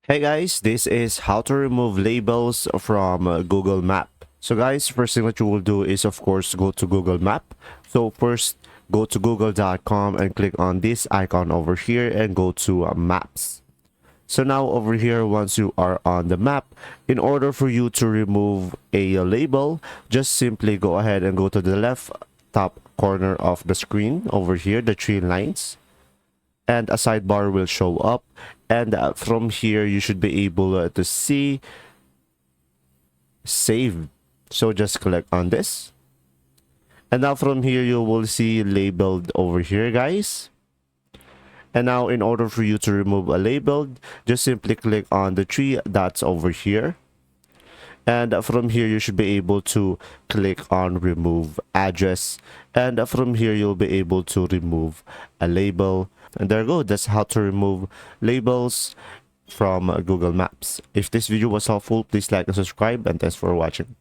Hey guys, this is how to remove labels from Google Map. So guys, first thing that you will do is of course go to Google Map. So first go to google.com and click on this icon over here and go to Maps. So now over here, once you are on the map, in order for you to remove a label, just simply go ahead and go to the left top corner of the screen over here, the three lines, and a sidebar will show up, and from here you should be able to see save. So just click on this, and now from here you will see labeled over here, guys. And now in order for you to remove a label, just simply click on the three dots over here, and from here you should be able to click on remove address, and from here you'll be able to remove a label. And there you go, that's how to remove labels from Google Maps. If this video was helpful, please like and subscribe, and thanks for watching.